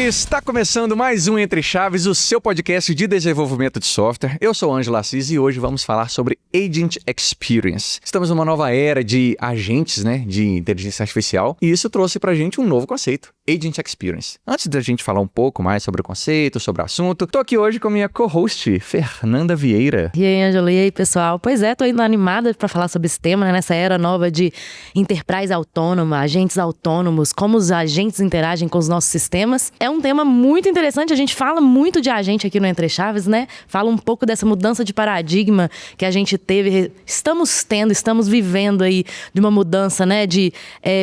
Está começando mais um Entre Chaves, o seu podcast de desenvolvimento de software. Eu sou o Ângelo Assis e hoje vamos falar sobre Agent Experience. Estamos numa nova era de agentes, de inteligência artificial, e isso trouxe pra gente um novo conceito, Agent Experience. Antes da gente falar um pouco mais sobre o conceito, sobre o assunto, tô aqui hoje com a minha co-host, Fernanda Vieira. E aí, Ângelo, e aí, pessoal? Pois é, tô indo animada pra falar sobre esse tema, nessa era nova de enterprise autônoma, agentes autônomos, como os agentes interagem com os nossos sistemas. É um tema muito interessante, a gente fala muito de agente aqui no Entre Chaves, Fala um pouco dessa mudança de paradigma que a gente teve, estamos vivendo aí de uma mudança, de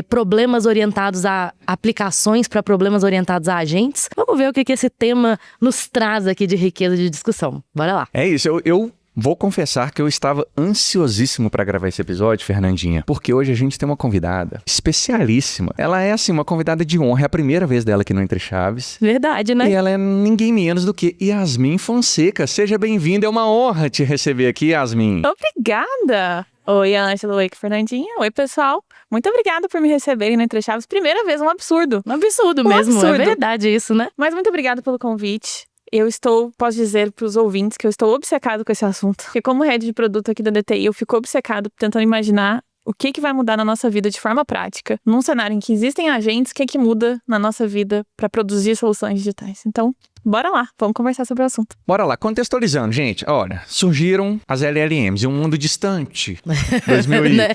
problemas orientados a aplicações para problemas orientados a agentes. Vamos ver o que esse tema nos traz aqui de riqueza de discussão. Bora lá. É isso, eu vou confessar que eu estava ansiosíssimo para gravar esse episódio, Fernandinha, porque hoje a gente tem uma convidada especialíssima. Ela é, uma convidada de honra, é a primeira vez dela aqui no Entre Chaves. Verdade, E ela é ninguém menos do que Yasmin Fonseca. Seja bem-vinda, é uma honra te receber aqui, Yasmin. Obrigada! Oi, Ângelo, oi, Fernandinha. Oi, pessoal. Muito obrigada por me receberem no Entre Chaves. Primeira vez, um absurdo. Um absurdo mesmo, absurdo. É verdade isso, Mas muito obrigada pelo convite. Posso dizer para os ouvintes que eu estou obcecado com esse assunto. Porque como head de produto aqui da DTI, eu fico obcecado tentando imaginar o que vai mudar na nossa vida de forma prática. Num cenário em que existem agentes, o que muda na nossa vida para produzir soluções digitais. Então, bora lá, vamos conversar sobre o assunto. Bora lá, contextualizando, gente. Olha, surgiram as LLMs em um mundo distante.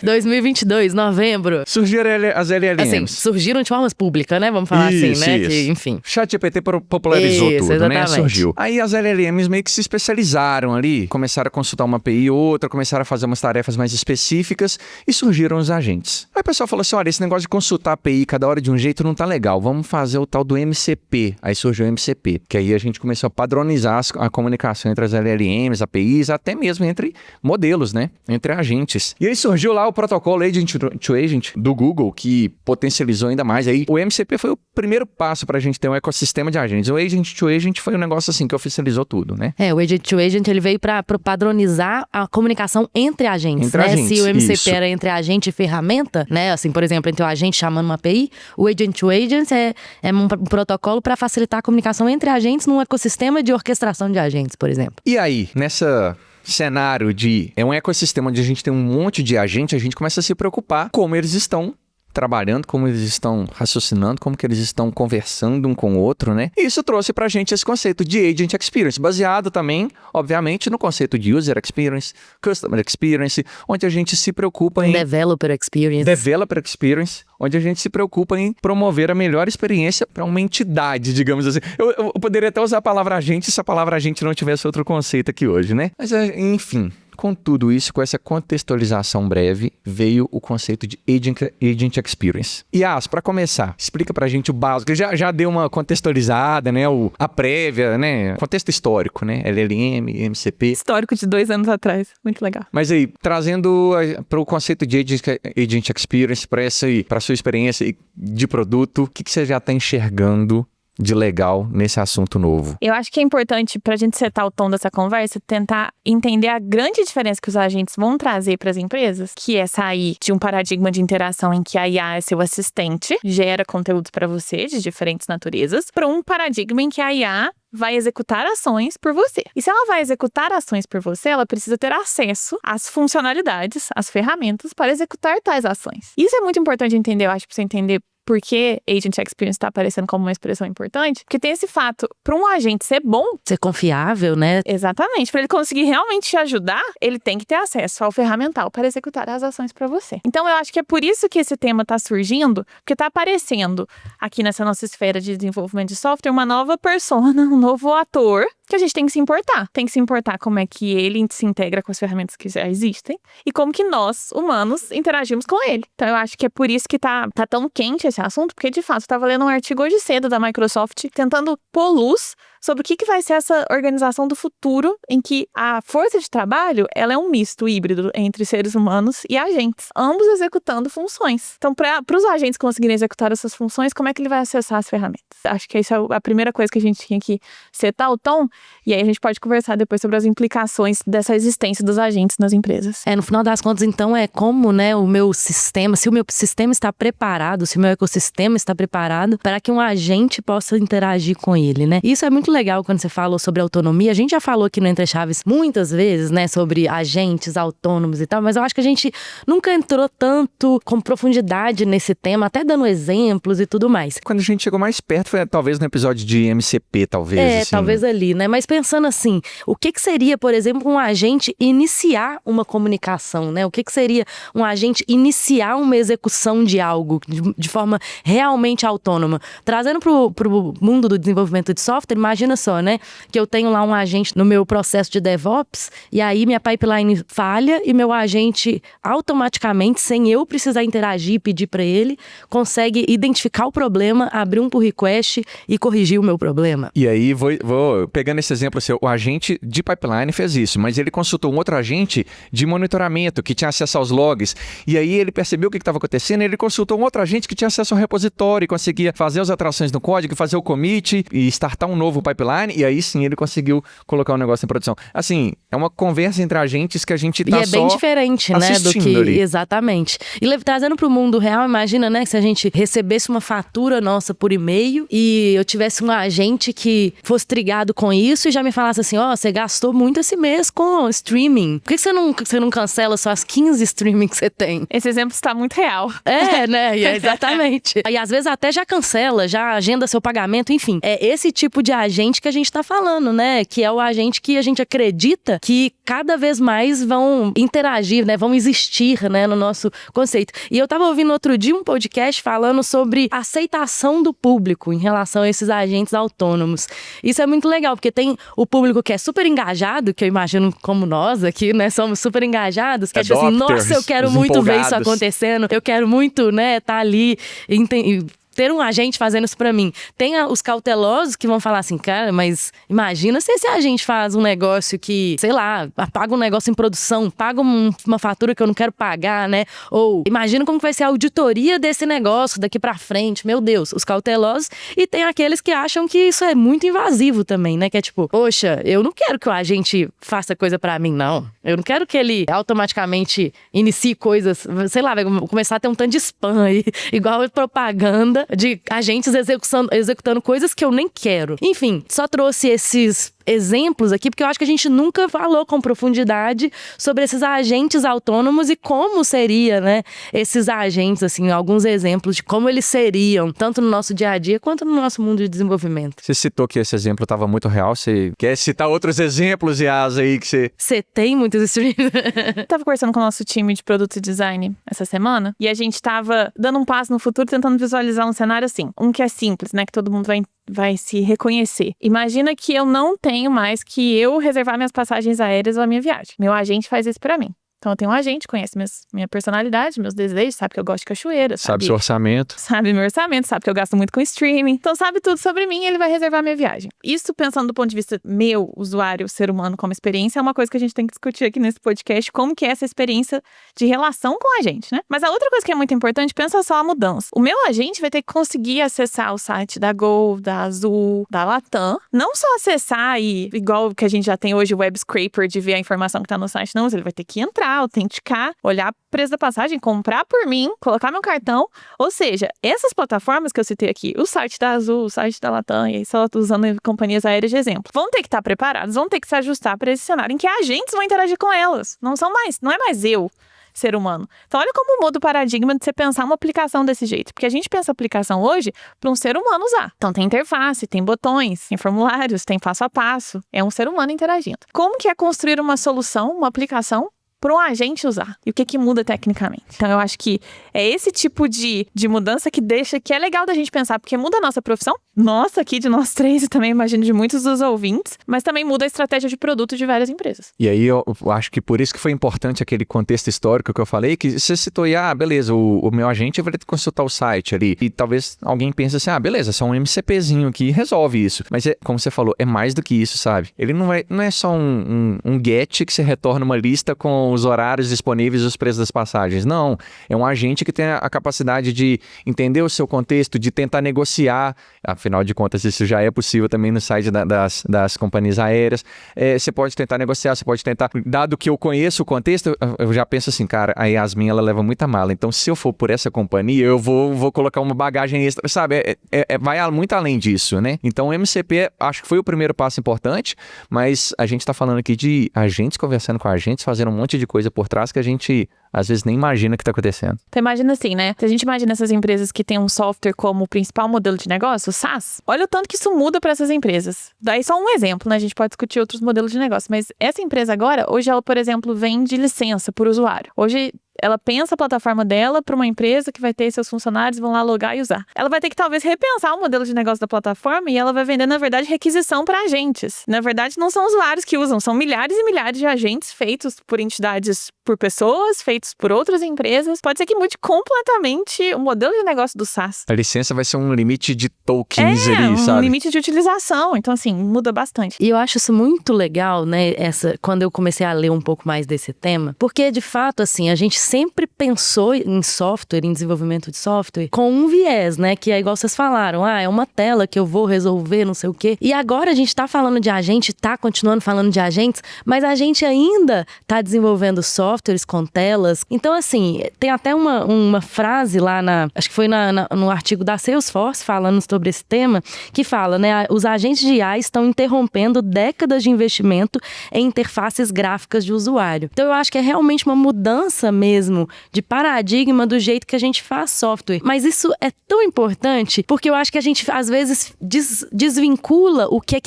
2022, novembro. Surgiram as LLMs. Assim, surgiram de forma pública, Vamos falar isso, assim, Isso. Que, enfim. ChatGPT popularizou isso, tudo, exatamente. Surgiu. Aí as LLMs meio que se especializaram ali, começaram a consultar uma API ou outra, começaram a fazer umas tarefas mais específicas e surgiram os agentes. Aí o pessoal falou assim, olha, esse negócio de consultar a API cada hora de um jeito não tá legal, vamos fazer o tal do MCP. Aí surgiu o MCP, que aí a gente começou a padronizar a comunicação entre as LLMs, APIs, até mesmo entre modelos, entre agentes. E aí surgiu lá o protocolo Agent to Agent do Google, que potencializou ainda mais. Aí o MCP foi o primeiro passo pra gente ter um ecossistema de agentes. O Agent to Agent foi um negócio assim que oficializou tudo, O Agent to Agent, ele veio pra padronizar a comunicação entre agentes, agentes, Se o MCP isso. era entre agente e ferramenta, Assim, por exemplo, entre o agente chamando uma API, o Agent to Agent é um protocolo para facilitar a comunicação entre agentes num ecossistema de orquestração de agentes, por exemplo. E aí, nessa cenário é um ecossistema onde a gente tem um monte de agente, a gente começa a se preocupar como eles estão trabalhando, como eles estão raciocinando, como que eles estão conversando um com o outro, E isso trouxe pra gente esse conceito de Agent Experience, baseado também, obviamente, no conceito de User Experience, Customer Experience, onde a gente se preocupa em Developer Experience, onde a gente se preocupa em promover a melhor experiência para uma entidade, digamos assim. Eu poderia até usar a palavra agente se a palavra agente não tivesse outro conceito aqui hoje, Mas, enfim, com tudo isso, com essa contextualização breve, veio o conceito de Agent Experience. E para começar, explica pra gente o básico. Já deu uma contextualizada, a prévia, contexto histórico, LLM, MCP. Histórico de 2 anos atrás. Muito legal. Mas aí, trazendo para o conceito de Agent Experience, para a sua experiência de produto, o que você já está enxergando de legal nesse assunto novo? Eu acho que é importante, pra gente setar o tom dessa conversa, tentar entender a grande diferença que os agentes vão trazer para as empresas, que é sair de um paradigma de interação em que a IA é seu assistente, gera conteúdos para você de diferentes naturezas, para um paradigma em que a IA vai executar ações por você. E se ela vai executar ações por você, ela precisa ter acesso às funcionalidades, às ferramentas para executar tais ações. Isso é muito importante entender, eu acho, para você entender por que Agent Experience está aparecendo como uma expressão importante, porque tem esse fato, para um agente ser bom, ser confiável, Exatamente, para ele conseguir realmente te ajudar, ele tem que ter acesso ao ferramental para executar as ações para você. Então eu acho que é por isso que esse tema está surgindo, porque está aparecendo aqui nessa nossa esfera de desenvolvimento de software uma nova persona, um novo ator, que a gente tem que se importar. Tem que se importar como é que ele se integra com as ferramentas que já existem e como que nós, humanos, interagimos com ele. Então eu acho que é por isso que tá tão quente esse assunto, porque de fato eu estava lendo um artigo hoje cedo da Microsoft tentando pôr luz sobre o que vai ser essa organização do futuro em que a força de trabalho, ela é um misto híbrido entre seres humanos e agentes, ambos executando funções. Então, para os agentes conseguirem executar essas funções, como é que ele vai acessar as ferramentas? Acho que essa é a primeira coisa que a gente tinha que setar o tom, e aí a gente pode conversar depois sobre as implicações dessa existência dos agentes nas empresas. No final das contas, então, é como, né, o meu sistema, se o meu sistema está preparado, se o meu ecossistema está preparado para que um agente possa interagir com ele, né? Isso é muito legal quando você falou sobre autonomia. A gente já falou aqui no Entre Chaves muitas vezes, né, sobre agentes autônomos e tal, mas eu acho que a gente nunca entrou tanto com profundidade nesse tema, até dando exemplos e tudo mais. Quando a gente chegou mais perto foi talvez no episódio de MCP, talvez. Assim. Talvez ali, né? Mas pensando assim, o que seria, por exemplo, um agente iniciar uma comunicação, né? O que seria um agente iniciar uma execução de algo de forma realmente autônoma? Trazendo pro mundo do desenvolvimento de software, imagina só, né? Que eu tenho lá um agente no meu processo de DevOps e aí minha pipeline falha e meu agente automaticamente, sem eu precisar interagir e pedir para ele, consegue identificar o problema, abrir um pull request e corrigir o meu problema. E aí, vou pegando esse exemplo, assim, o agente de pipeline fez isso, mas ele consultou um outro agente de monitoramento que tinha acesso aos logs. E aí ele percebeu o que estava acontecendo e ele consultou um outro agente que tinha acesso ao repositório e conseguia fazer as alterações no código, fazer o commit e startar um novo pipeline. E aí sim ele conseguiu colocar o negócio em produção. Assim, é uma conversa entre agentes que a gente tá só assistindo. E é bem diferente, né, do que... Ali. Exatamente. E trazendo pro mundo real, imagina, né, que se a gente recebesse uma fatura nossa por e-mail e eu tivesse um agente que fosse trigado com isso e já me falasse assim, você gastou muito esse mês com streaming. Por que você não cancela só as 15 streaming que você tem? Esse exemplo está muito real. Né? Exatamente. E às vezes até já cancela, já agenda seu pagamento, enfim. É esse tipo de agente que a gente tá falando, né? Que é o agente que a gente acredita que cada vez mais vão interagir, né? Vão existir, né? No nosso conceito. E eu tava ouvindo outro dia um podcast falando sobre aceitação do público em relação a esses agentes autônomos. Isso é muito legal, porque tem o público que é super engajado, que eu imagino como nós aqui, né? Somos super engajados, que é tipo assim, nossa, eu quero muito ver isso acontecendo, eu quero muito, né, tá ali ter um agente fazendo isso pra mim. Tem os cautelosos que vão falar assim, cara, mas imagina se esse agente faz um negócio que, sei lá, paga um negócio em produção, paga uma fatura que eu não quero pagar, né? Ou imagina como vai ser a auditoria desse negócio daqui pra frente. Meu Deus, os cautelosos. E tem aqueles que acham que isso é muito invasivo também, né? Que é tipo, poxa, eu não quero que o agente faça coisa pra mim, não. Eu não quero que ele automaticamente inicie coisas, sei lá, vai começar a ter um tanto de spam aí, igual propaganda de agentes executando coisas que eu nem quero. Enfim, só trouxe esses exemplos aqui, porque eu acho que a gente nunca falou com profundidade sobre esses agentes autônomos e como seria, né, esses agentes, assim, alguns exemplos de como eles seriam, tanto no nosso dia a dia quanto no nosso mundo de desenvolvimento. Você citou que esse exemplo estava muito real, você quer citar outros exemplos, Yas, aí que você... Você tem muitos streams? Tava conversando com o nosso time de produto e design essa semana, e a gente tava dando um passo no futuro, tentando visualizar um cenário assim, um que é simples, né, que todo mundo vai se reconhecer. Imagina que eu não tenho mais que eu reservar minhas passagens aéreas ou a minha viagem. Meu agente faz isso pra mim. Então eu tenho um agente, conhece minha personalidade, meus desejos, sabe que eu gosto de cachoeira. Sabe seu orçamento. Sabe meu orçamento, sabe que eu gasto muito com streaming. Então sabe tudo sobre mim e ele vai reservar minha viagem. Isso pensando do ponto de vista meu, usuário, ser humano como experiência, é uma coisa que a gente tem que discutir aqui nesse podcast, como que é essa experiência de relação com a gente, né? Mas a outra coisa que é muito importante, pensa só a mudança. O meu agente vai ter que conseguir acessar o site da Gol, da Azul, da Latam. Não só acessar e, igual que a gente já tem hoje o web scraper de ver a informação que tá no site, não, mas ele vai ter que entrar, autenticar, olhar o preço da passagem, comprar por mim, colocar meu cartão. Ou seja, essas plataformas que eu citei aqui, o site da Azul, o site da Latam, e aí só usando companhias aéreas de exemplo, vão ter que estar preparados, vão ter que se ajustar para esse cenário em que agentes vão interagir com elas. Não é mais eu, ser humano. Então olha como muda o paradigma de você pensar uma aplicação desse jeito. Porque a gente pensa a aplicação hoje para um ser humano usar. Então tem interface, tem botões, tem formulários, tem passo a passo. É um ser humano interagindo. Como que é construir uma solução, uma aplicação para um agente usar. E o que muda tecnicamente. Então, eu acho que é esse tipo de mudança que é legal da gente pensar, porque muda a nossa profissão, nossa, aqui de nós três, e também imagino de muitos dos ouvintes, mas também muda a estratégia de produto de várias empresas. E aí eu acho que por isso que foi importante aquele contexto histórico que eu falei, que você citou aí, beleza, o meu agente vai ter que consultar o site ali. E talvez alguém pense assim, beleza, só um MCPzinho aqui resolve isso. Mas como você falou, é mais do que isso, sabe? Ele não é só um get que você retorna uma lista com os horários disponíveis e os preços das passagens. Não, é um agente que tem a capacidade de entender o seu contexto, de tentar negociar. Afinal de contas, isso já é possível também no site das companhias aéreas. Você pode tentar negociar, você pode tentar... Dado que eu conheço o contexto, eu já penso assim, cara, a Yasmin, ela leva muita mala. Então, se eu for por essa companhia, eu vou colocar uma bagagem extra, sabe? Vai muito além disso, né? Então, o MCP, acho que foi o primeiro passo importante, mas a gente tá falando aqui de agentes conversando com agentes, fazendo um monte de coisa por trás que a gente, às vezes, nem imagina o que tá acontecendo. Então, imagina assim, né? Se a gente imagina essas empresas que têm um software como o principal modelo de negócio, o SaaS, olha o tanto que isso muda para essas empresas. Daí só um exemplo, né? A gente pode discutir outros modelos de negócio, mas essa empresa agora, hoje ela, por exemplo, vende licença por usuário. Hoje ela pensa a plataforma dela para uma empresa que vai ter seus funcionários, vão lá logar e usar. Ela vai ter que talvez repensar o modelo de negócio da plataforma e ela vai vender, na verdade, requisição para agentes. Na verdade, não são usuários que usam, são milhares e milhares de agentes feitos por entidades, por pessoas, feitos por outras empresas. Pode ser que mude completamente o modelo de negócio do SaaS. A licença vai ser um limite de tokens ali, sabe? Um limite de utilização. Então, assim, muda bastante. E eu acho isso muito legal, né, quando eu comecei a ler um pouco mais desse tema, porque, de fato, assim, a gente sempre pensou em software, em desenvolvimento de software, com um viés, né? Que é igual vocês falaram, é uma tela que eu vou resolver, não sei o quê. E agora a gente tá falando de agente, tá continuando falando de agentes, mas a gente ainda tá desenvolvendo softwares com telas. Então, assim, tem até uma frase lá acho que foi no artigo da Salesforce, falando sobre esse tema, que fala, né? Os agentes de IA estão interrompendo décadas de investimento em interfaces gráficas de usuário. Então, eu acho que é realmente uma mudança mesmo de paradigma do jeito que a gente faz software. Mas isso é tão importante porque eu acho que a gente, às vezes, desvincula o que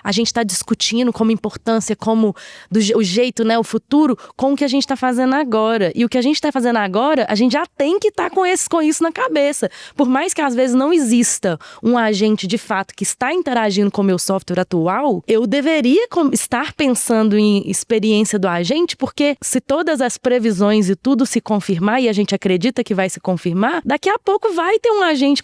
a gente tá discutindo como importância, como o jeito, né, o futuro, com o que a gente tá fazendo agora. E o que a gente tá fazendo agora, a gente já tem que estar com isso na cabeça. Por mais que, às vezes, não exista um agente, de fato, que está interagindo com o meu software atual, eu deveria estar pensando em experiência do agente, porque se todas as previsões e tudo se confirmar, e a gente acredita que vai se confirmar, daqui a pouco vai ter um agente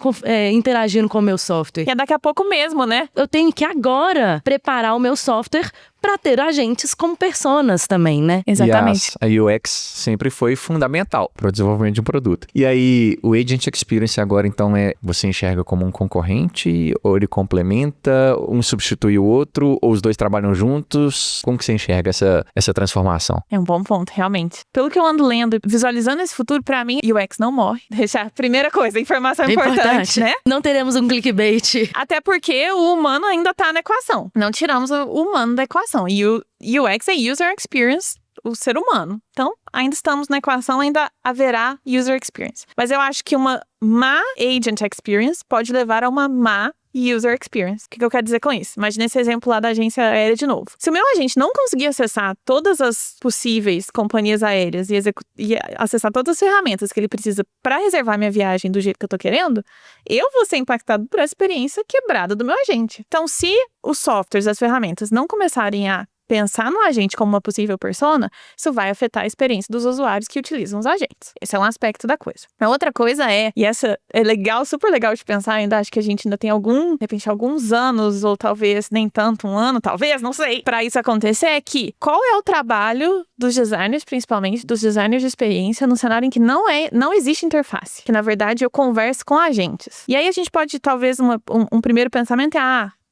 interagindo com o meu software. E é daqui a pouco mesmo, né? Eu tenho que agora preparar o meu software para ter agentes como personas também, né? Exatamente. E a UX sempre foi fundamental para o desenvolvimento de um produto. E aí, o Agent Experience agora, então, você enxerga como um concorrente, ou ele complementa, um substitui o outro, ou os dois trabalham juntos? Como que você enxerga essa transformação? É um bom ponto, realmente. Pelo que eu ando lendo, visualizando esse futuro, para mim, UX não morre. Deixar, primeira coisa, informação importante, né? Não teremos um clickbait. Até porque o humano ainda tá na equação. Não tiramos o humano da equação. E o UX é User Experience, o ser humano. Então, ainda estamos na equação, ainda haverá User Experience. Mas eu acho que uma má Agent Experience pode levar a uma má User Experience. O que eu quero dizer com isso? Imagina esse exemplo lá da agência aérea de novo. Se o meu agente não conseguir acessar todas as possíveis companhias aéreas e acessar todas as ferramentas que ele precisa para reservar minha viagem do jeito que eu tô querendo, eu vou ser impactado por essa experiência quebrada do meu agente. Então, se os softwares, as ferramentas não começarem a pensar no agente como uma possível persona, isso vai afetar a experiência dos usuários que utilizam os agentes. Esse é um aspecto da coisa. A outra coisa e essa é legal, super legal de pensar, ainda acho que a gente ainda tem de repente, alguns anos, ou talvez nem tanto, um ano, talvez, não sei, para isso acontecer, é que qual é o trabalho dos designers, principalmente dos designers de experiência, no cenário em que não existe interface, que na verdade eu converso com agentes. E aí a gente pode, talvez, um primeiro pensamento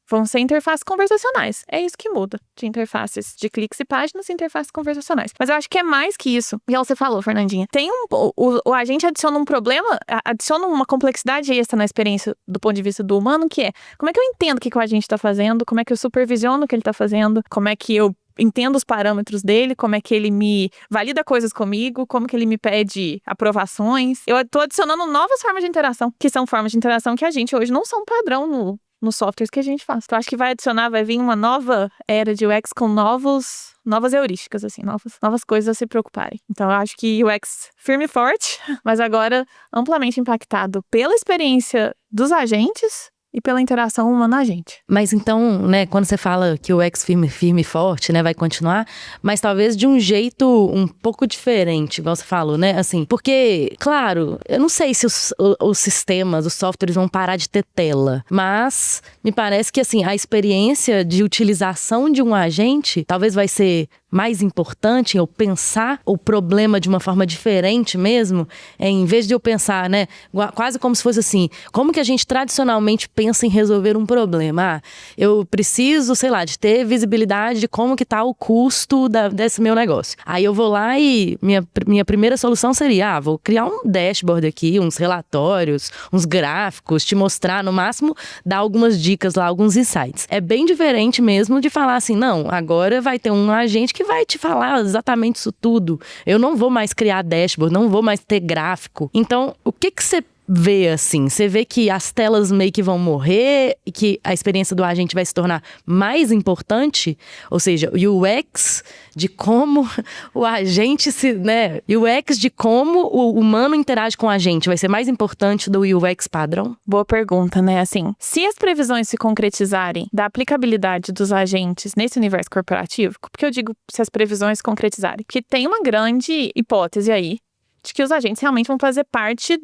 vão ser interfaces conversacionais. É isso que muda. De interfaces de cliques e páginas, interfaces conversacionais. Mas eu acho que é mais que isso. E você falou, Fernandinha. O agente adiciona um problema, adiciona uma complexidade extra na experiência do ponto de vista do humano, que é como é que eu entendo o que o agente está fazendo, como é que eu supervisiono o que ele está fazendo, como é que eu entendo os parâmetros dele, como é que ele me valida coisas comigo, como que ele me pede aprovações. Eu estou adicionando novas formas de interação, que são formas de interação que a gente hoje não são padrão nos softwares que a gente faz. Então, acho que vai vir uma nova era de UX com novas heurísticas, assim, novas coisas a se preocuparem. Então, eu acho que UX firme e forte, mas agora amplamente impactado pela experiência dos agentes e pela interação humana-agente. Mas então, né, quando você fala que o UX firme e forte, né, vai continuar, mas talvez de um jeito um pouco diferente, igual você falou, né, assim, porque, claro, eu não sei se os sistemas, os softwares vão parar de ter tela, mas me parece que, assim, a experiência de utilização de um agente talvez vai ser mais importante, eu pensar o problema de uma forma diferente mesmo, em vez de eu pensar, né, quase como se fosse assim, como que a gente tradicionalmente pensa em resolver um problema? Eu preciso, sei lá, de ter visibilidade de como que tá o custo desse meu negócio. Aí eu vou lá e minha primeira solução seria, vou criar um dashboard aqui, uns relatórios, uns gráficos, te mostrar, no máximo, dar algumas dicas lá, alguns insights. É bem diferente mesmo de falar assim, não, agora vai ter um agente que vai te falar exatamente isso tudo. Eu não vou mais criar dashboard, não vou mais ter gráfico. Então, o que você vê assim? Você vê que as telas meio que vão morrer e que a experiência do agente vai se tornar mais importante? Ou seja, o UX de como o agente UX de como o humano interage com o agente vai ser mais importante do UX padrão? Boa pergunta, né? Assim, se as previsões se concretizarem da aplicabilidade dos agentes nesse universo corporativo, porque eu digo se as previsões se concretizarem? Porque tem uma grande hipótese aí de que os agentes realmente vão fazer parte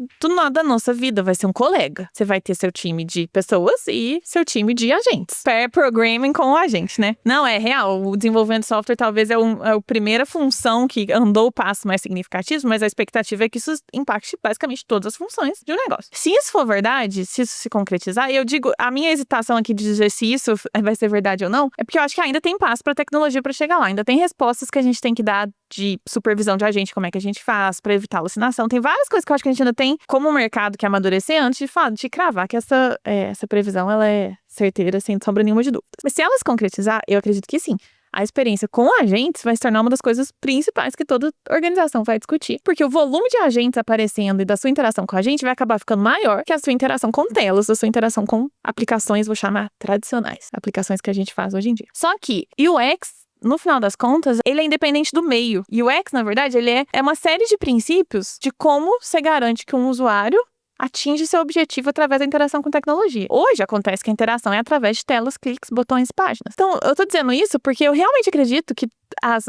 da nossa vida. Vai ser um colega. Você vai ter seu time de pessoas e seu time de agentes. Pair programming com o agente, né? Não, é real. O desenvolvimento de software talvez é a primeira função que andou o passo mais significativo, mas a expectativa é que isso impacte basicamente todas as funções de um negócio. Se isso for verdade, se isso se concretizar, e eu digo, a minha hesitação aqui de dizer se isso vai ser verdade ou não, é porque eu acho que ainda tem passo para a tecnologia para chegar lá. Ainda tem respostas que a gente tem que dar de supervisão de agente, como é que a gente faz para evitar alucinação. Tem várias coisas que eu acho que a gente ainda tem como mercado que amadurecer antes de cravar que essa previsão ela é certeira, sem sombra nenhuma de dúvida. Mas se ela se concretizar, eu acredito que sim. A experiência com agentes vai se tornar uma das coisas principais que toda organização vai discutir. Porque o volume de agentes aparecendo e da sua interação com a gente vai acabar ficando maior que a sua interação com telas, a sua interação com aplicações, vou chamar tradicionais, aplicações que a gente faz hoje em dia. Só que UX, no final das contas, ele é independente do meio. E o UX, na verdade, ele é uma série de princípios de como você garante que um usuário atinge seu objetivo através da interação com tecnologia. Hoje acontece que a interação é através de telas, cliques, botões e páginas. Então, eu tô dizendo isso porque eu realmente acredito que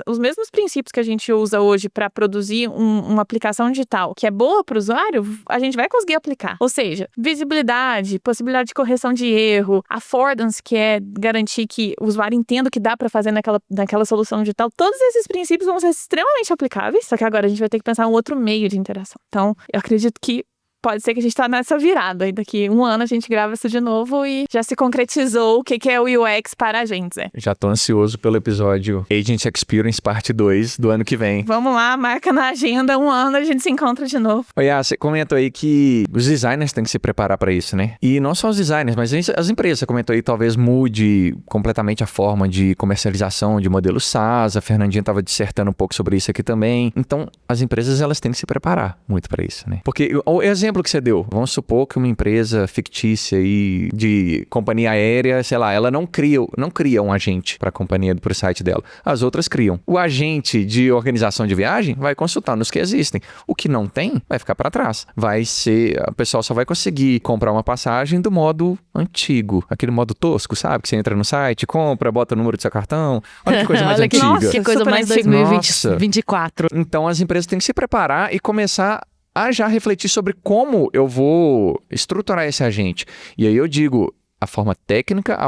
os mesmos princípios que a gente usa hoje para produzir uma aplicação digital que é boa para o usuário, a gente vai conseguir aplicar. Ou seja, visibilidade, possibilidade de correção de erro, affordance, que é garantir que o usuário entenda o que dá para fazer naquela solução digital. Todos esses princípios vão ser extremamente aplicáveis, só que agora a gente vai ter que pensar em um outro meio de interação. Então, eu acredito que pode ser que a gente tá nessa virada. E daqui um ano a gente grava isso de novo e já se concretizou o que é o UX para agentes. Já tô ansioso pelo episódio Agent Experience Parte 2 do ano que vem. Vamos lá, marca na agenda, um ano a gente se encontra de novo. Oi, você comentou aí que os designers têm que se preparar para isso, né? E não só os designers, mas as empresas. Você comentou aí talvez mude completamente a forma de comercialização de modelo SaaS. A Fernandinha tava dissertando um pouco sobre isso aqui também. Então, as empresas elas têm que se preparar muito para isso, né? Porque o exemplo que você deu, vamos supor que uma empresa fictícia aí de companhia aérea, sei lá, ela não cria um agente para a companhia, para o site dela. As outras criam. O agente de organização de viagem vai consultar nos que existem. O que não tem, vai ficar para trás. O pessoal só vai conseguir comprar uma passagem do modo antigo, aquele modo tosco, sabe? Que você entra no site, compra, bota o número do seu cartão. Olha que coisa mais antiga. Nossa, que coisa mais 2024. Então as empresas têm que se preparar e começar a já refletir sobre como eu vou estruturar esse agente. E aí eu digo, a forma técnica,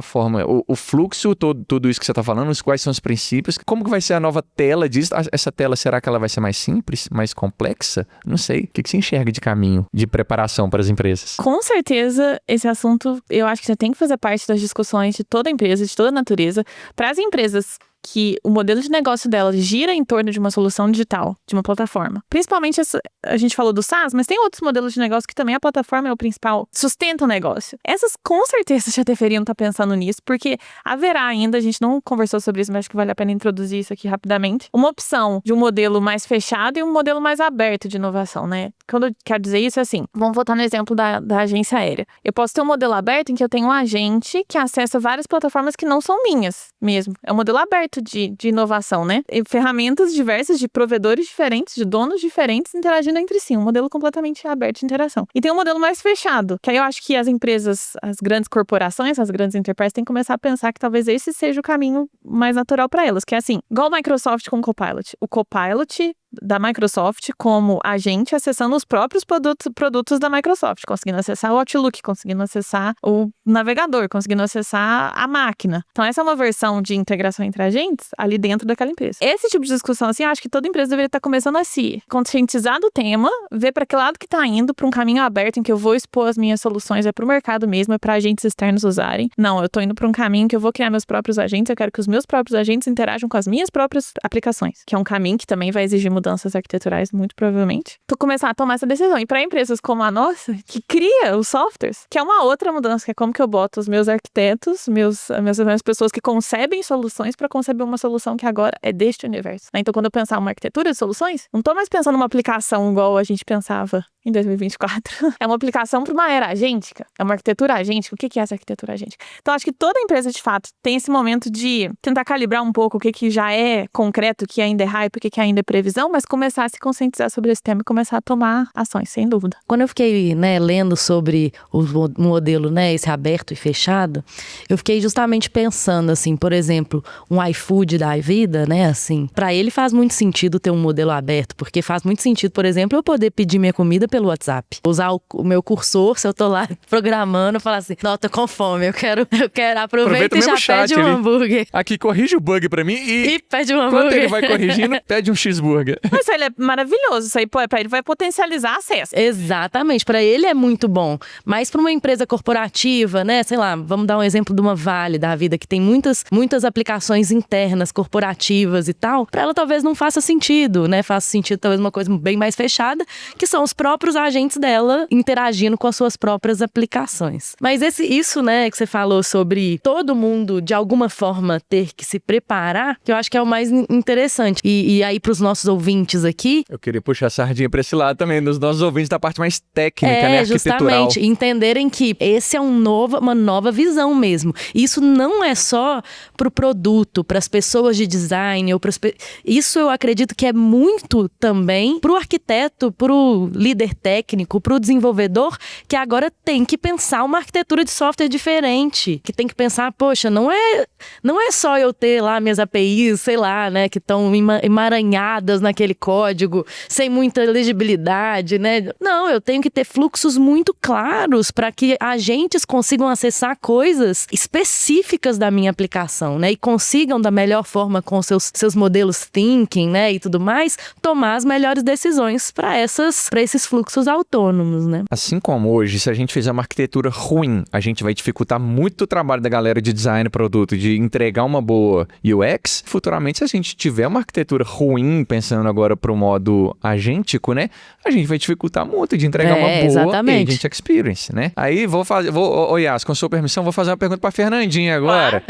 o fluxo, tudo isso que você está falando, quais são os princípios, como que vai ser a nova tela disso? Essa tela, será que ela vai ser mais simples, mais complexa? Não sei. O que você enxerga de caminho de preparação para as empresas? Com certeza, esse assunto, eu acho que já tem que fazer parte das discussões de toda empresa, de toda natureza. Para as empresas que o modelo de negócio dela gira em torno de uma solução digital, de uma plataforma. Principalmente, a gente falou do SaaS, mas tem outros modelos de negócio que também a plataforma é o principal, sustenta o negócio. Essas, com certeza, já deveriam estar pensando nisso, porque haverá ainda, a gente não conversou sobre isso, mas acho que vale a pena introduzir isso aqui rapidamente, uma opção de um modelo mais fechado e um modelo mais aberto de inovação, né? Quando eu quero dizer isso, é assim, vamos voltar no exemplo da agência aérea. Eu posso ter um modelo aberto em que eu tenho um agente que acessa várias plataformas que não são minhas mesmo. É um modelo aberto de inovação, né? E ferramentas diversas de provedores diferentes, de donos diferentes interagindo entre si. Um modelo completamente aberto de interação. E tem um modelo mais fechado, que aí eu acho que as empresas, as grandes corporações, as grandes enterprises têm que começar a pensar que talvez esse seja o caminho mais natural para elas, que é assim, igual o Microsoft com o Copilot. O Copilot da Microsoft como agente acessando os próprios produtos da Microsoft, conseguindo acessar o Outlook, conseguindo acessar o navegador, conseguindo acessar a máquina. Então essa é uma versão de integração entre agentes ali dentro daquela empresa. Esse tipo de discussão, assim, eu acho que toda empresa deveria estar começando a se conscientizar do tema, ver para que lado que está indo, para um caminho aberto em que eu vou expor as minhas soluções, é para o mercado mesmo, é para agentes externos usarem. Não, eu estou indo para um caminho que eu vou criar meus próprios agentes, eu quero que os meus próprios agentes interajam com as minhas próprias aplicações, que é um caminho que também vai exigir mudanças arquiteturais, muito provavelmente. Tu começar a tomar essa decisão. E para empresas como a nossa, que cria os softwares, que é uma outra mudança, que é como que eu boto os meus arquitetos, as pessoas que concebem soluções para conceber uma solução que agora é deste universo. Então, quando eu pensar uma arquitetura de soluções, não tô mais pensando numa aplicação igual a gente pensava em 2024. É uma aplicação para uma era agêntica. É uma arquitetura agêntica. O que é essa arquitetura agêntica? Então, acho que toda empresa, de fato, tem esse momento de tentar calibrar um pouco o que já é concreto, o que ainda é hype, o que ainda é previsão, mas começar a se conscientizar sobre esse tema e começar a tomar ações, sem dúvida. Quando eu fiquei, lendo sobre o modelo, esse aberto e fechado, eu fiquei justamente pensando, assim, por exemplo, um iFood da vida, assim, para ele faz muito sentido ter um modelo aberto, porque faz muito sentido, por exemplo, eu poder pedir minha comida pelo WhatsApp. Usar o meu cursor, se eu tô lá programando, falar assim, não, tô com fome, eu quero aproveita e já pede um hambúrguer. Aqui, corrige o bug pra mim e pede um hambúrguer. Enquanto ele vai corrigindo, pede um cheeseburger. Mas isso aí é maravilhoso, isso aí pra ele vai potencializar acesso. Exatamente, pra ele é muito bom. Mas pra uma empresa corporativa, sei lá, vamos dar um exemplo de uma Vale da vida, que tem muitas aplicações internas, corporativas e tal, pra ela talvez não faça sentido, Faça sentido talvez uma coisa bem mais fechada, que são os próprios agentes dela interagindo com as suas próprias aplicações. Mas isso, que você falou sobre todo mundo, de alguma forma, ter que se preparar, que eu acho que é o mais interessante. E aí, pros nossos ouvintes aqui... Eu queria puxar a sardinha pra esse lado também, dos nossos ouvintes da parte mais técnica, arquitetural. Justamente, entenderem que esse é uma nova visão mesmo. Isso não é só pro produto, pras pessoas de design, isso eu acredito que é muito também pro arquiteto, pro líder técnico, pro desenvolvedor, que agora tem que pensar uma arquitetura de software diferente, que tem que pensar, poxa, não é só eu ter lá minhas APIs, sei lá, que estão emaranhadas naquele código, sem muita legibilidade, Não, eu tenho que ter fluxos muito claros para que agentes consigam acessar coisas específicas da minha aplicação, e consigam, da melhor forma, com seus modelos thinking, e tudo mais, tomar as melhores decisões para esses fluxos autônomos, Assim como hoje, se a gente fizer uma arquitetura ruim, a gente vai dificultar muito o trabalho da galera de design produto, de entregar uma boa UX. Futuramente, se a gente tiver uma arquitetura ruim, pensando agora pro modo agêntico, a gente vai dificultar muito de entregar uma boa exatamente. Agent Experience, Aí Yas, com sua permissão, vou fazer uma pergunta pra Fernandinha agora.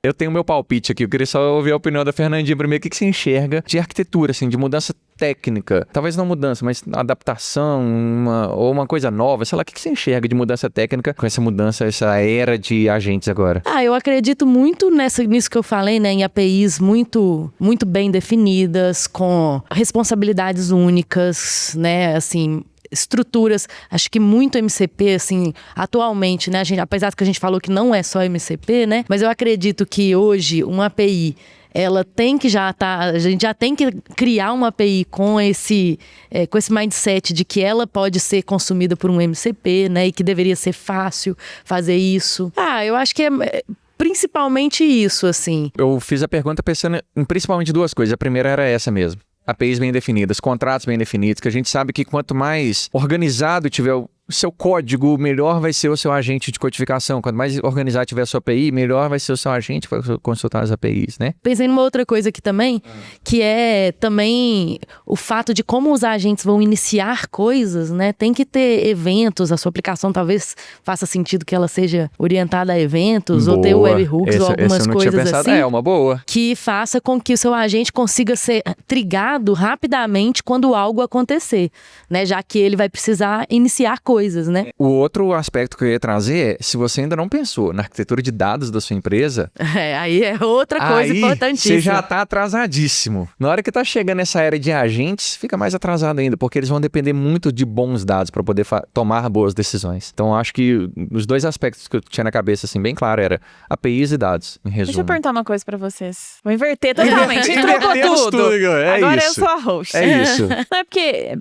Eu tenho meu palpite aqui, eu queria só ouvir a opinião da Fernandinha primeiro. O que você enxerga de arquitetura, assim, de mudança técnica? Talvez não mudança, mas adaptação, uma coisa nova, sei lá, o que você enxerga de mudança técnica com essa mudança, essa era de agentes agora? Eu acredito muito nisso que eu falei, em APIs muito, muito bem definidas, com responsabilidades únicas, assim, estruturas, acho que muito MCP, assim, atualmente, apesar de que a gente falou que não é só MCP, mas eu acredito que hoje uma API, ela tem que a gente já tem que criar uma API com esse mindset de que ela pode ser consumida por um MCP, e que deveria ser fácil fazer isso. Eu acho que é principalmente isso, assim. Eu fiz a pergunta pensando em principalmente duas coisas. A primeira era essa mesmo. APIs bem definidas, contratos bem definidos, que a gente sabe que quanto mais organizado tiver o seu código, melhor vai ser o seu agente de codificação. Quanto mais organizado tiver a sua API, melhor vai ser o seu agente para consultar as APIs, né? Pensei numa outra coisa aqui também, que é também o fato de como os agentes vão iniciar coisas, né? Tem que ter eventos, a sua aplicação talvez faça sentido que ela seja orientada a eventos, ou ter webhooks ou algumas coisas assim. É uma boa. Que faça com que o seu agente consiga ser trigado rapidamente quando algo acontecer, né? Já que ele vai precisar iniciar coisas, né? O outro aspecto que eu ia trazer é, se você ainda não pensou na arquitetura de dados da sua empresa... Aí é outra coisa importantíssima. Você já tá atrasadíssimo. Na hora que tá chegando essa era de agentes, fica mais atrasado ainda, porque eles vão depender muito de bons dados para poder tomar boas decisões. Então, acho que os dois aspectos que eu tinha na cabeça, assim, bem claro, era APIs e dados, em resumo. Deixa eu perguntar uma coisa pra vocês. Vou inverter totalmente. Invertemos tudo. Agora isso. eu sou a host. É isso. Não é porque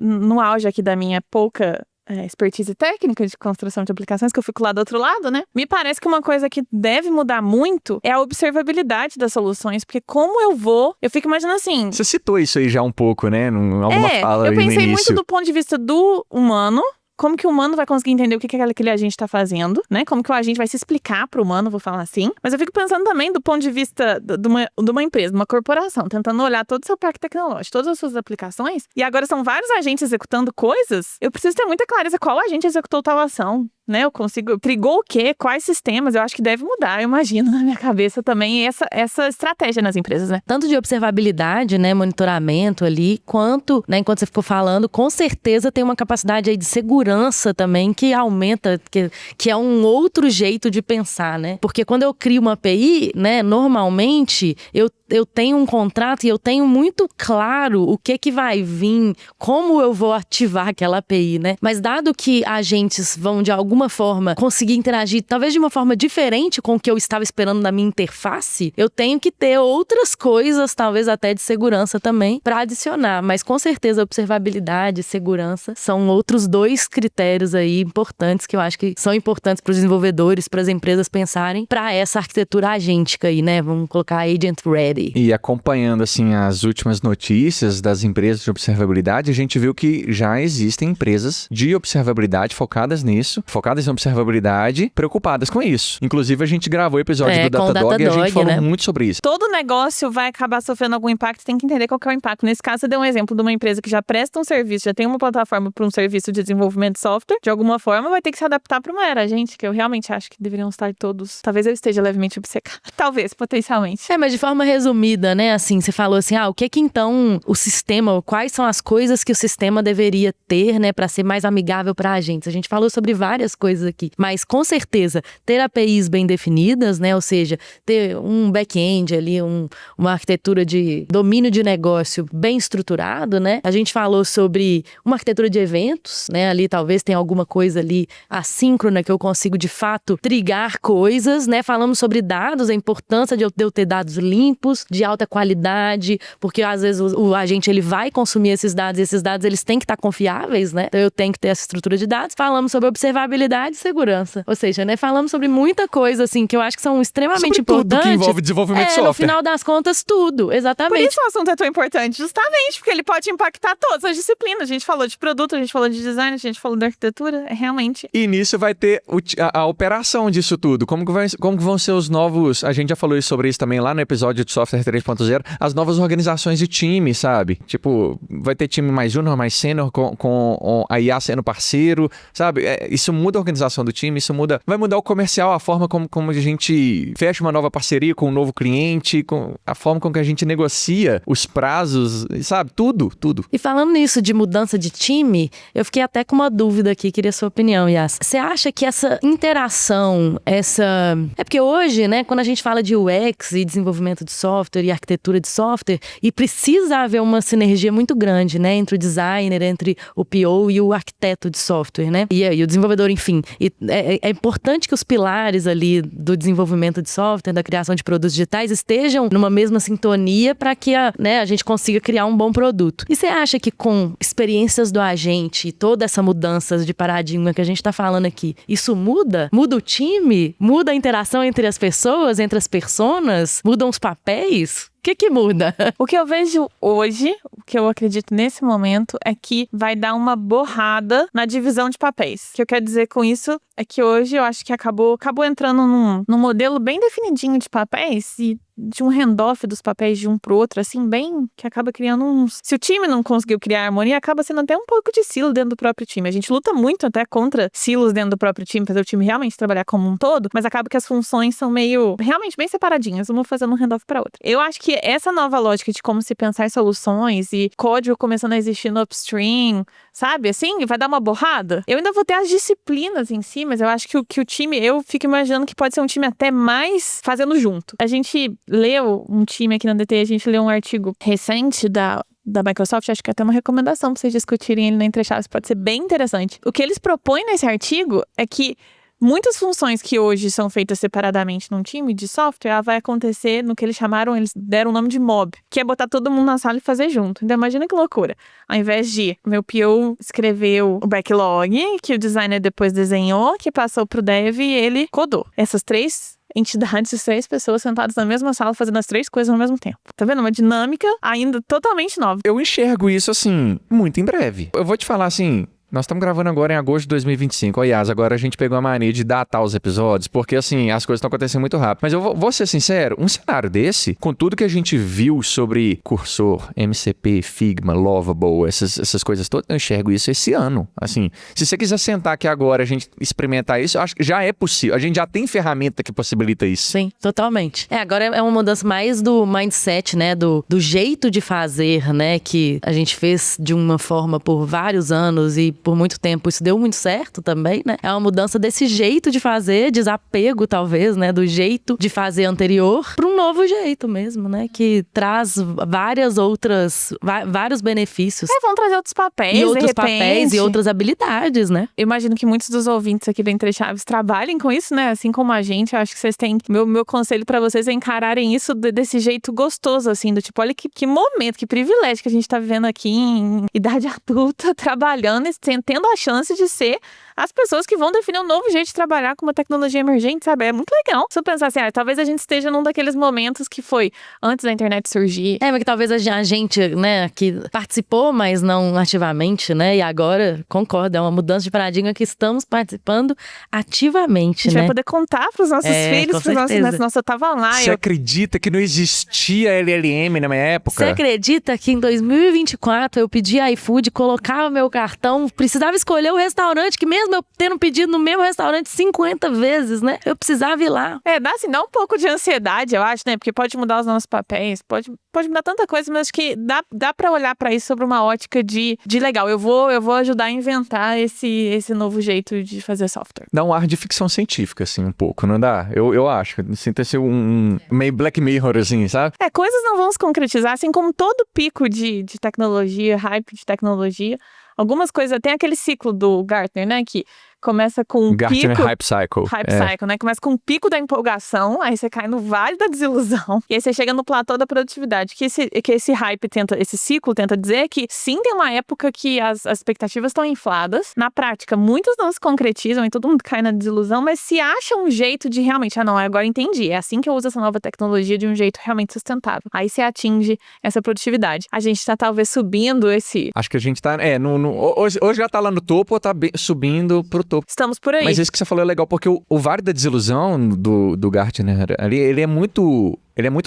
no auge aqui da minha pouca expertise técnica de construção de aplicações, que eu fico lá do outro lado, né? Me parece que uma coisa que deve mudar muito é a observabilidade das soluções, porque eu fico imaginando assim... Você citou isso aí já um pouco, né? Em alguma fala eu aí no pensei início. muito do ponto de vista do humano. Como que o humano vai conseguir entender o que aquele agente está fazendo, né? Como que o agente vai se explicar para o humano, vou falar assim. Mas eu fico pensando também do ponto de vista de uma empresa, de uma corporação, tentando olhar todo o seu parque tecnológico, todas as suas aplicações. E agora são vários agentes executando coisas. Eu preciso ter muita clareza qual agente executou tal ação, né? Trigou o quê? Quais sistemas? Eu acho que deve mudar, eu imagino, na minha cabeça também, essa estratégia nas empresas, né? Tanto de observabilidade, né, monitoramento ali, quanto, né, enquanto você ficou falando, com certeza tem uma capacidade aí de segurança também que aumenta, que é um outro jeito de pensar, né? Porque quando eu crio uma API, né, normalmente eu tenho um contrato e eu tenho muito claro o que vai vir, como eu vou ativar aquela API, né? Mas dado que agentes vão de alguma forma conseguir interagir, talvez de uma forma diferente com o que eu estava esperando na minha interface, eu tenho que ter outras coisas, talvez até de segurança também, para adicionar. Mas com certeza observabilidade e segurança são outros dois critérios aí importantes que eu acho que são importantes para os desenvolvedores, para as empresas pensarem para essa arquitetura agêntica aí, né? Vamos colocar agent ready. E acompanhando, assim, as últimas notícias das empresas de observabilidade, a gente viu que já existem empresas de observabilidade focadas nisso, focadas em observabilidade, preocupadas com isso. Inclusive, a gente gravou o episódio do Datadog e a gente falou muito sobre isso. Todo negócio vai acabar sofrendo algum impacto, tem que entender qual que é o impacto. Nesse caso, você deu um exemplo de uma empresa que já presta um serviço, já tem uma plataforma para um serviço de desenvolvimento de software, de alguma forma vai ter que se adaptar para uma era, gente, que eu realmente acho que deveriam estar todos... Talvez eu esteja levemente obcecada. Talvez, potencialmente. Mas de forma resumida, né, assim, você falou assim, o que então o sistema, quais são as coisas que o sistema deveria ter, né, para ser mais amigável para agentes? A gente falou sobre várias coisas aqui, mas com certeza ter APIs bem definidas, né, ou seja, ter um back-end ali, uma arquitetura de domínio de negócio bem estruturado, né? A gente falou sobre uma arquitetura de eventos, né, ali talvez tenha alguma coisa ali assíncrona que eu consigo de fato trigar coisas, né? Falamos sobre dados, a importância de eu ter dados limpos, de alta qualidade, porque às vezes o agente ele vai consumir esses dados e esses dados eles têm que estar confiáveis, né? Então eu tenho que ter essa estrutura de dados. Falamos sobre observabilidade e segurança. Ou seja, né, falamos sobre muita coisa assim que eu acho que são extremamente importantes. Tudo que envolve desenvolvimento de software. No final das contas, tudo. Exatamente. Por isso o assunto é tão importante, justamente, porque ele pode impactar todas as disciplinas. A gente falou de produto, a gente falou de design, a gente falou de arquitetura, realmente. E nisso vai ter a operação disso tudo. Como que vão ser os novos... A gente já falou sobre isso também lá no episódio de Software 3.0. As novas organizações de time, sabe? Tipo, vai ter time mais júnior, mais sênior, com a IA sendo parceiro, sabe? Isso muda a organização do time, vai mudar o comercial, a forma como a gente fecha uma nova parceria com um novo cliente, com a forma com que a gente negocia os prazos, sabe? Tudo. E falando nisso de mudança de time, eu fiquei até com uma dúvida aqui, queria a sua opinião, Yas. Você acha que essa interação, É porque hoje, né, quando a gente fala de UX e desenvolvimento de software e arquitetura de software, e precisa haver uma sinergia muito grande, né, entre o designer, entre o PO e o arquiteto de software, né? E o desenvolvedor, enfim. E é importante que os pilares ali do desenvolvimento de software, da criação de produtos digitais, estejam numa mesma sintonia para que a gente consiga criar um bom produto. E você acha que com experiências do agente e toda essa mudança de paradigma que a gente está falando aqui, isso muda? Muda o time? Muda a interação entre as pessoas, entre as personas? Mudam os papéis? é isso. O que muda? O que eu vejo hoje, o que eu acredito nesse momento, é que vai dar uma borrada na divisão de papéis. O que eu quero dizer com isso é que hoje eu acho que acabou entrando num modelo bem definidinho de papéis e de um handoff dos papéis de um pro outro, assim, bem, que acaba criando uns... Se o time não conseguiu criar harmonia, acaba sendo até um pouco de silo dentro do próprio time. A gente luta muito até contra silos dentro do próprio time, fazer o time realmente trabalhar como um todo, mas acaba que as funções são meio, realmente bem separadinhas, uma fazendo um handoff pra outra. Eu acho que essa nova lógica de como se pensar em soluções e código começando a existir no upstream, sabe, assim, vai dar uma borrada. Eu ainda vou ter as disciplinas em si, mas eu acho que o time, eu fico imaginando que pode ser um time até mais fazendo junto. A gente leu um time aqui na DT, a gente leu um artigo recente da Microsoft, acho que é até uma recomendação para vocês discutirem ele na Entre Chaves, pode ser bem interessante. O que eles propõem nesse artigo é que muitas funções que hoje são feitas separadamente num time de software, ela vai acontecer no que eles deram o nome de mob, que é botar todo mundo na sala e fazer junto. Então imagina que loucura. Ao invés de meu PO escreveu o backlog, que o designer depois desenhou, que passou pro dev e ele codou. Essas 3 entidades, 3 pessoas sentadas na mesma sala fazendo as 3 coisas ao mesmo tempo. Tá vendo? Uma dinâmica ainda totalmente nova. Eu enxergo isso, assim, muito em breve. Eu vou te falar, assim... Nós estamos gravando agora em agosto de 2025. Aliás, agora a gente pegou a mania de datar os episódios, porque assim, as coisas estão acontecendo muito rápido. Mas eu vou ser sincero, um cenário desse, com tudo que a gente viu sobre Cursor, MCP, Figma, Lovable, essas coisas todas, eu enxergo isso esse ano. Assim, se você quiser sentar aqui agora, a gente experimentar isso, eu acho que já é possível. A gente já tem ferramenta que possibilita isso. Sim, totalmente. Agora é uma mudança mais do mindset, né? Do jeito de fazer, né? Que a gente fez de uma forma por vários anos e por muito tempo isso deu muito certo também, né? É uma mudança desse jeito de fazer, desapego talvez, né? Do jeito de fazer anterior para um novo jeito mesmo, né? Que traz vários benefícios. Vão trazer outros papéis, e outros de repente. papéis e outras habilidades, né? Eu imagino que muitos dos ouvintes aqui do Entre Chaves trabalhem com isso, né? Assim como a gente, eu acho que vocês têm... Meu conselho pra vocês é encararem isso desse jeito gostoso, assim, do tipo, olha que momento, que privilégio que a gente tá vivendo aqui em idade adulta, trabalhando e tendo a chance de ser as pessoas que vão definir um novo jeito de trabalhar com uma tecnologia emergente, sabe? É muito legal. Se eu pensar assim, talvez a gente esteja num daqueles momentos que foi antes da internet surgir. Mas que talvez a gente, né, que participou, mas não ativamente, né? E agora, concordo, é uma mudança de paradigma que estamos participando ativamente, A gente né? vai poder contar pros nossos filhos, pros nossos netos. Nossa, eu tava lá. Você acredita que não existia LLM na minha época? Você acredita que em 2024 eu pedi iFood, colocava meu cartão, precisava escolher o restaurante, que mesmo eu tendo pedido no mesmo restaurante 50 vezes, né? Eu precisava ir lá. Dá um pouco de ansiedade, eu acho, né? Porque pode mudar os nossos papéis, pode mudar tanta coisa, mas acho que dá pra olhar pra isso sobre uma ótica de legal. Eu vou ajudar a inventar esse novo jeito de fazer software. Dá um ar de ficção científica, assim, um pouco, não dá? Eu acho. Sinta-se um meio Black Mirror, assim, sabe? Coisas não vão se concretizar, assim como todo pico de tecnologia, hype de tecnologia. Algumas coisas, tem aquele ciclo do Gartner, né, que começa com um Gartner pico... Hype Cycle. Cycle, né? Começa com um pico da empolgação, aí você cai no vale da desilusão, e aí você chega no platô da produtividade. Que esse hype esse ciclo tenta dizer que sim, tem uma época que as expectativas estão infladas. Na prática, muitas não se concretizam e todo mundo cai na desilusão, mas se acha um jeito de realmente, agora entendi. É assim que eu uso essa nova tecnologia de um jeito realmente sustentável. Aí você atinge essa produtividade. A gente tá talvez subindo esse... Acho que a gente tá... hoje já tá lá no topo ou tá subindo pro topo. Estamos por aí. Mas isso que você falou é legal, porque o vale da desilusão do Gartner ali, ele é muito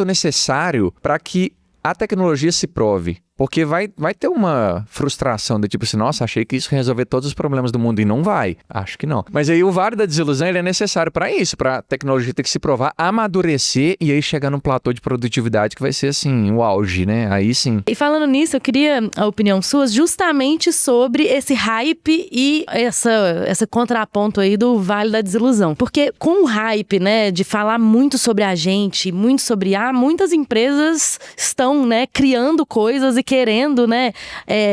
necessário para que a tecnologia se prove. Porque vai ter uma frustração do tipo assim, nossa, achei que isso ia resolver todos os problemas do mundo e não vai. Acho que não. Mas aí o vale da desilusão, ele é necessário para isso, para a tecnologia ter que se provar, amadurecer e aí chegar num platô de produtividade que vai ser assim, o auge, né? Aí sim. E falando nisso, eu queria a opinião sua justamente sobre esse hype e essa contraponto aí do vale da desilusão. Porque com o hype, né, de falar muito sobre a gente, muito sobre muitas empresas estão, né, criando coisas e querendo, né,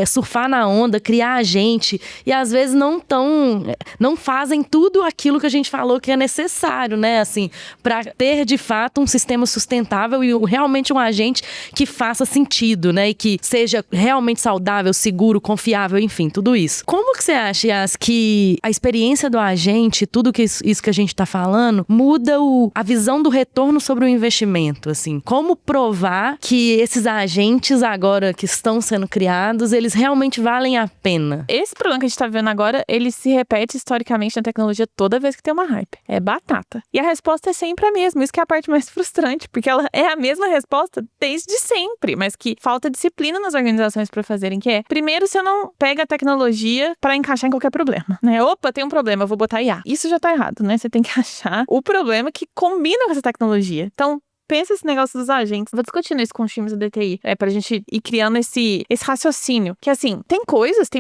surfar na onda, criar agente, e às vezes não fazem tudo aquilo que a gente falou que é necessário, né, assim, para ter de fato um sistema sustentável e realmente um agente que faça sentido, né, e que seja realmente saudável, seguro, confiável, enfim, tudo isso. Como que você acha, Yas, que a experiência do agente, tudo que isso que a gente tá falando, muda a visão do retorno sobre o investimento, assim? Como provar que esses agentes agora que estão sendo criados, eles realmente valem a pena? Esse problema que a gente tá vendo agora, ele se repete historicamente na tecnologia toda vez que tem uma hype. É batata. E a resposta é sempre a mesma. Isso que é a parte mais frustrante, porque ela é a mesma resposta desde sempre, mas que falta disciplina nas organizações para fazerem, que é, primeiro, você não pega a tecnologia para encaixar em qualquer problema, né? Opa, tem um problema, eu vou botar IA. Isso já tá errado, né? Você tem que achar o problema que combina com essa tecnologia. Então, pensa esse negócio dos agentes. Vou discutindo isso com os times da DTI, pra gente ir criando esse raciocínio. Que assim, tem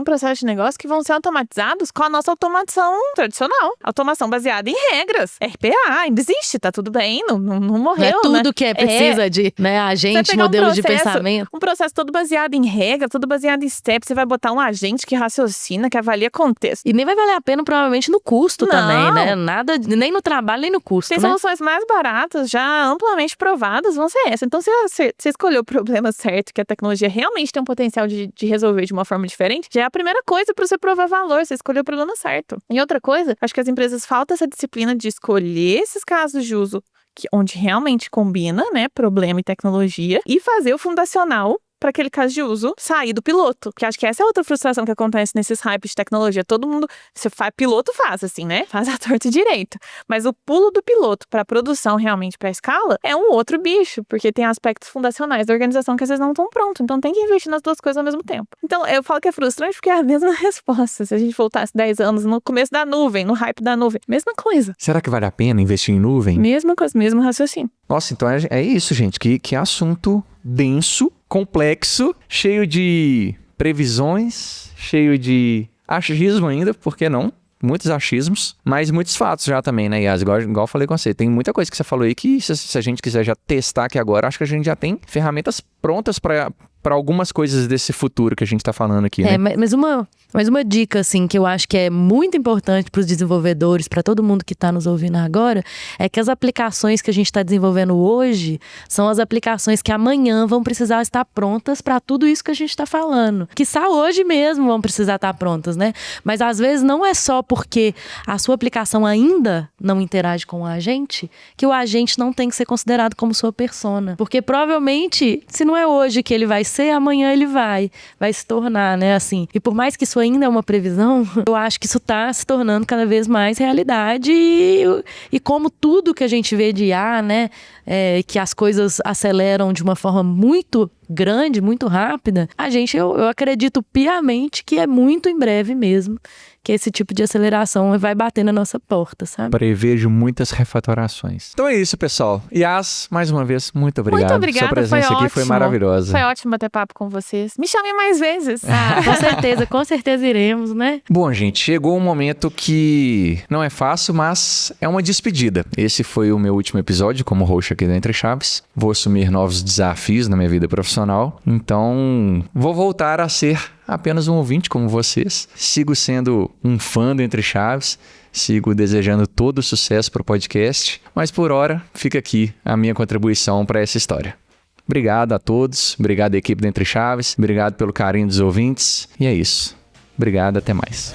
processos de negócio que vão ser automatizados com a nossa automação tradicional. Automação baseada em regras. RPA, ainda existe, tá tudo bem, não morreu, não é tudo, né? que precisa de, né, agente, modelo de pensamento. Um processo todo baseado em regra, todo baseado em steps. Você vai botar um agente que raciocina, que avalia contexto. E nem vai valer a pena, provavelmente, no custo também, né? Nada, nem no trabalho, nem no custo, tem soluções mais baratas, já amplamente provadas, vão ser essas. Então, se você escolheu o problema certo, que a tecnologia realmente tem um potencial de resolver de uma forma diferente, já é a primeira coisa para você provar valor, você escolheu o problema certo. E outra coisa, acho que as empresas faltam essa disciplina de escolher esses casos de uso onde realmente combina, né, problema e tecnologia, e fazer o fundacional para aquele caso de uso sair do piloto. Porque acho que essa é outra frustração que acontece nesses hypes de tecnologia. Todo mundo, você faz piloto, faz assim, né? Faz a torta direito. Mas o pulo do piloto para produção, realmente para escala, é um outro bicho, porque tem aspectos fundacionais da organização que às vezes não estão prontos. Então tem que investir nas duas coisas ao mesmo tempo. Então eu falo que é frustrante porque é a mesma resposta. Se a gente voltasse 10 anos no começo da nuvem, no hype da nuvem, mesma coisa. Será que vale a pena investir em nuvem? Mesma coisa, mesmo raciocínio. Nossa, então é isso, gente. Que assunto denso, complexo, cheio de previsões, cheio de achismo ainda, por que não? Muitos achismos, mas muitos fatos já também, né, Yas? Igual eu falei com você, tem muita coisa que você falou aí que se a gente quiser já testar aqui agora, acho que a gente já tem ferramentas prontas para algumas coisas desse futuro que a gente tá falando aqui, né? Mas uma dica, assim, que eu acho que é muito importante para os desenvolvedores, para todo mundo que tá nos ouvindo agora, é que as aplicações que a gente está desenvolvendo hoje são as aplicações que amanhã vão precisar estar prontas para tudo isso que a gente tá falando. Quiçá hoje mesmo vão precisar estar prontas, né? Mas às vezes não é só porque a sua aplicação ainda não interage com o agente, que o agente não tem que ser considerado como sua persona. Porque provavelmente, se não é hoje que ele vai ser, amanhã ele vai se tornar, né, assim. E por mais que isso ainda é uma previsão, eu acho que isso tá se tornando cada vez mais realidade e como tudo que a gente vê de IA, né, que as coisas aceleram de uma forma muito grande, muito rápida, eu acredito piamente que é muito em breve mesmo que esse tipo de aceleração vai bater na nossa porta, sabe? Prevejo muitas refatorações. Então é isso, pessoal. Yas, mais uma vez, muito obrigado. Muito obrigada, sua presença aqui foi maravilhosa. Foi ótimo bater papo com vocês. Me chamem mais vezes. Com certeza iremos, né? Bom, gente, chegou um momento que não é fácil, mas é uma despedida. Esse foi o meu último episódio como host aqui da Entre Chaves. Vou assumir novos desafios na minha vida profissional. Então, vou voltar a ser apenas um ouvinte como vocês. Sigo sendo um fã do Entre Chaves. Sigo desejando todo o sucesso para o podcast. Mas por hora, fica aqui a minha contribuição para essa história. Obrigado a todos. Obrigado à equipe do Entre Chaves. Obrigado pelo carinho dos ouvintes. E é isso. Obrigado, até mais.